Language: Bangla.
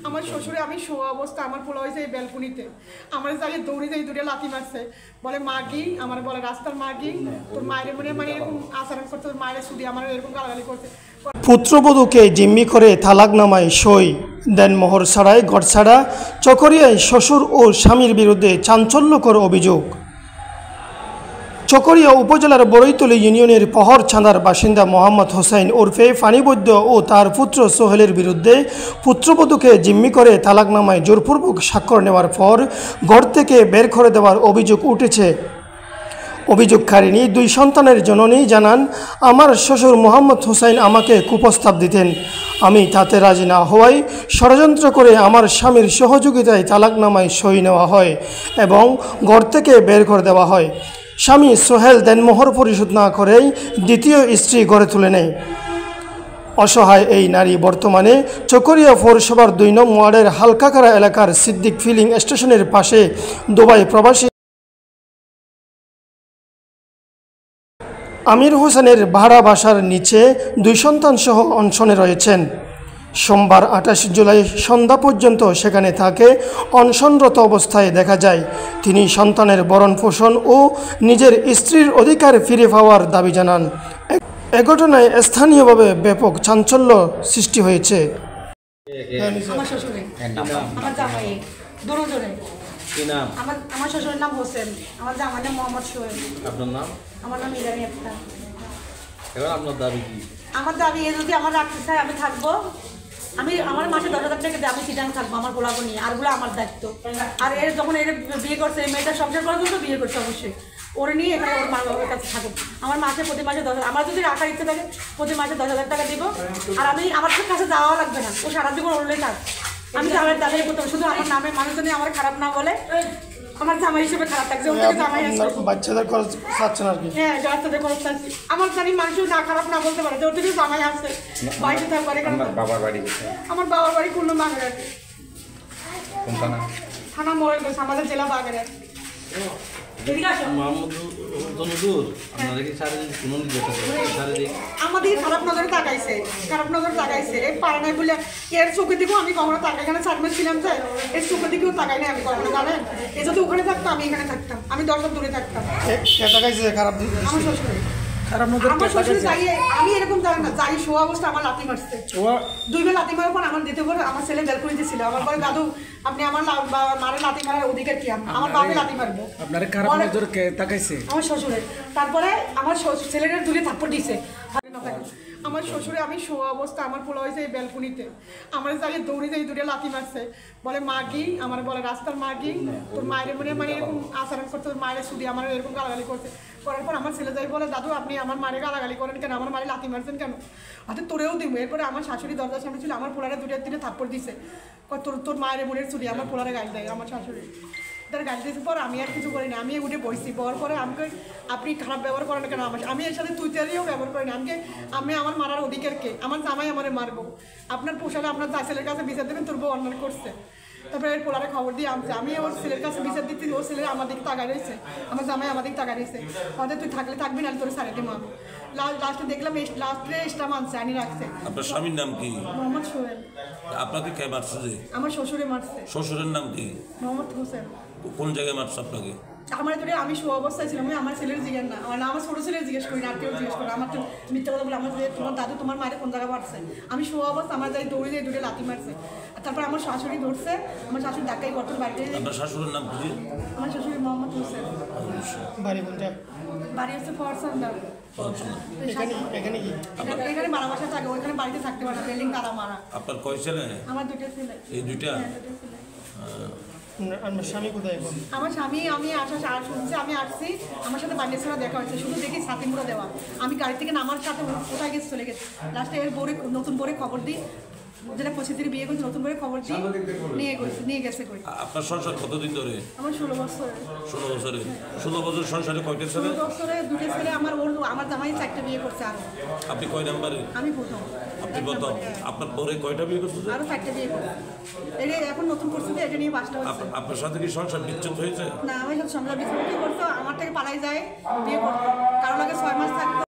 আমার শ্বশুরে আমি শোয়া অবস্থা আমার পোলা হয়েছে এই ব্যালকনিতে আমার যাই দৌড়ে যাই দূরে লাথি মারছে বলে মাগি আমার বলে রাস্তার মাগি তোর মায়ের মানে এরকম আচরণ করতে তোর মায়ের শুধু আমার এরকম গালাগালি করছে। পুত্রবধূকে জিম্মি করে তালাকনামায় সই দেন মোহর ছাড়াই ঘর ছাড়া চকরিয়ায় শ্বশুর ও স্বামীর বিরুদ্ধে চাঞ্চল্যকর অভিযোগ। চকরিয়া উপজেলার বড়ইতলী ইউনিয়নের পহর ছাঁদার বাসিন্দা মোহাম্মদ হোসেন ওরফে ফানিবৈদ্য ও তার পুত্র সোহেলের বিরুদ্ধে পুত্রবধূকে জিম্মি করে তালাকনামায় জোরপূর্বক স্বাক্ষর নেওয়ার পর ঘর থেকে বের করে দেওয়ার অভিযোগ উঠেছে। অভিযোগকারিণী দুই সন্তানের জননী জানান, আমার শ্বশুর মোহাম্মদ হোসেন আমাকে কুপ্রস্তাব দিতেন, আমি তাতে রাজি না হওয়ায় ষড়যন্ত্র করে আমার স্বামীর সহযোগিতায় তালাকনামায় সই নেওয়া হয় এবং ঘর থেকে বের করে দেওয়া হয়। স্বামী সোহেল দেনমোহর পরিশোধ না করেই দ্বিতীয় স্ত্রী গড়ে তুলে নেয়। অসহায় এই নারী বর্তমানে চকরিয়া পৌরসভার ২ নং ওয়ার্ডের হালকাকারা এলাকার সিদ্দিক ফিলিং স্টেশনের পাশে দুবাই প্রবাসী আমির হোসেনের ভাড়া বাসার নিচে ২ সন্তানসহ অনশনে রয়েছেন। সোমবার ২৮ জুলাই সন্ধ্যা পর্যন্ত সেখানে তাকে অনশনরত অবস্থায় দেখা যায়। তিনি সন্তানের ভরণ পোষণ ও নিজের স্ত্রীর অধিকার ফিরে পাওয়ার দাবি জানান। এ ঘটনায় স্থানীয়ভাবে ব্যাপক চাঞ্চল্য সৃষ্টি হয়েছে। আমার শ্বশুরে আমার জামাই দুজনে আমার শ্বশুরের নাম হোসেন, আমার জামাই নাম মোহাম্মদ সোহেল। আপনার নাম? আমার নাম ইরানি আক্তার। এবার আপনার দাবি কি? আমার দাবি এ যদি আমার রাখতে চাই আমি থাকবো, আমি আমার মাসে ১০,০০০ টাকা দিয়ে আমি চিটাং থাকবো আমার পোলাপো নিয়ে, আরগুলো আমার দায়িত্ব। আর এর যখন এর বিয়ে করছে এই মেয়েটা সংসার করার জন্য বিয়ে করছে, অবশ্যই ওর নিয়ে এখানে ওর মা বাবার কাছে থাকুক। আমার মাসে প্রতি মাসে ১০,০০০, আমার যদি রাখার ইচ্ছে থাকে প্রতি মাসে ১০,০০০ টাকা দিব। আর আমি আমার কাছে যাওয়া লাগবে না, ও সারা জীবন ওরলেই থাক। আমি জামাইয়ের দাবি করতে শুধু আমার নামে মানুষজনই আমার খারাপ না বলে, আমার জামাই হিসেবে খারাপ থাকছে। ওর থেকে জামাই আছে বাচ্চাদের খরচ চাচ্ছেন আর কি? হ্যাঁ, বাচ্চাদের খরচ চাচ্ছি। আমার জানি মানুষ না খারাপ না বলতে পারে যে ওর থেকে জামাই আছে বাড়িতে থাকবে। বাবার বাড়ি কোথায়? আমার বাবার বাড়ি কুল্লু বাগেরহাট। কোন থানা? থানা মোড়লগঞ্জ, আমাদের জেলা বাগেরহাট। আমাদের খারাপ নজরে তাকাইছে, খারাপ নজরে তাকাইছে। এই পারে নাই বলে এর চোখের দিকেও আমি কখনো তাকাই, এখানে সার্ভিস ছিলাম যে এর চোখের দিকেও তাকাই নাই আমি কখনো। জানেন, এ যদি ওখানে থাকতো আমি এখানে থাকতাম, আমি ১০ হাত দূরে থাকতাম। খারাপ আমার শ্বশুর আমার শ্বশুর যাই, আমি এরকম জানি না, যাই শোয়া অবস্থা আমার লাথি মারছে। ২ বার লাথি মারার পর আমার দিতে পর আমার ছেলে ব্যালকনিতে ছিল। আমার পরে দাদু আপনি আমার মারে লাথি মারার অধিকার কি? আমার বাপে লাথি মারবো। আমার শ্বশুরের তারপরে আমার ছেলেটার দূরে থাপ্পড় দিয়েছে। আমার শ্বশুরে আমি শোয়া অবস্থা আমার পোলা হয়েছে এই ব্যালকনিতে আমার যাই দৌড়ে যাই দূরে লাথি মারছে বলে মাগি আমার বলে রাস্তার মাগি তোর মায়ের মানে এরকম আচরণ করতে তোর মায়ের শুধু আমার এরকম গালাগালি করছে। করার পর আমার ছেলে যাই বলে দাদু আপনি আমার মায়ের গালাগালি করেন কেন, আমার মায়ের লাথি মারছেন কেন, হয়তো তোরেও দিব। এরপরে আমার শাশুড়ি দরজার সামনে ছিল, আমার পোলারে দিনে থাপ্পড় দিছে। তোর মায়ের বোনের চুরি আমার পোলারে গাল দেয় আমার শাশুড়ি। তার গাল দিয়েছে পর আমি আর কিছু করিনি, আমি উঠে বসছি। বলার পরে আমাকে আপনি খারাপ ব্যবহার করেন কেন আমার, আমি এর সাথে তুই তেলিও ব্যবহার করিনি। আমি আমার মারার অধিকারকে, আমার জামাই আমারে মারবো, আপনার পোষালে আপনার ছেলের কাছে বিচার দেবেন তোর বউ অন্যায় করছে। তারপরে এর পোলারে খবর দিয়ে আনছে, আমি ওর ছেলের কাছে বিচার দিচ্ছি, ওর ছেলে আমার দিকে তাকায় রয়েছে, আমার জামাই আমার দিকে তাকায় রয়েছে। হয়তো তুই থাকলে থাকবি না তোর সারে দিব আমি। লাস্টে দেখলাম লাস্টে ইসলাম আনছে আনি রাখছে। আপনার স্বামীর নাম কি? মোহাম্মদ সোহেল। আপনাকে কে মারছে? যে আমার শ্বশুরে মারছে। শ্বশুরের নাম কি? মোহাম্মদ হোসেন। কোন জায়গায় মারছে আপনাকে? আমার ধরে আমি শো অবস্থায় ছিলাম, আমার ছেলের জিজ্ঞেস না, আমার ছোটো ছেলের জিজ্ঞেস করি না, আত্মীয় জিজ্ঞেস করি। আমার তো মিথ্যা কথা বলে আমার তোমার দাদু তোমার মায়ের কোন জায়গায় মারছে, আমি শো অবস্থা আমার যাই দৌড়ে যাই দূরে লাথি মারছে। তারপর আমার শাশুড়ি ধরছে, আমার শাশুড়ি ধাক্কাই করতো বাড়িতে। আপনার শাশুড়ির নাম কি? আমার শাশুড়ি মোহাম্মদ হোসেন। বাড়ি হচ্ছে ফরসান্দা। এখানে মারা বাসা থাকে, ওইখানে বাড়িতে থাকতে পারে না, বিল্ডিং তারা মারা। আপনার কয় ছেলে? আমার 2টা ছেলে। এই 2টা? স্বামী কোথায় এখন? আমার স্বামী আমি শুনছি, আমি আসছি, আমার সাথে বাড়ির ছাড়া দেখা হচ্ছে, শুধু দেখি ছাতি মুড়া দেওয়া। আমি গাড়ি থেকে নামার সাথে কোথায় গেছে চলে গেছে। লাস্টে এর বোরে নতুন বোরে খবর দিই, যেটা 25 বিয়ে করছে, নতুন করে খবর দিই নিয়ে গেছে। আপনার সংসার কতদিন ধরে? আমার 16 বছর। 16 বছরে? 16 বছর সংসারে কয়টা ছেলে? 16 বছরে 2টা ছেলে। আমার জামাই 4টা বিয়ে করছে। আর আপনি কয় নাম্বারে? আমি প্রথম। আপনি প্রথম? আপনার পরে কয়টা বিয়ে করছে? আরো 4টা বিয়ে করছে। এখন নতুন করছে, এটা নিয়ে 5টা হচ্ছে। আপনার সাথে কি সংসার বিচ্ছেদ হয়েছে? না, আমার সাথে সংসার বিচ্ছেদ করতো, আমার থেকে পালাই যায় বিয়ে করতো, কারো লাগে 6 মাস থাকতো।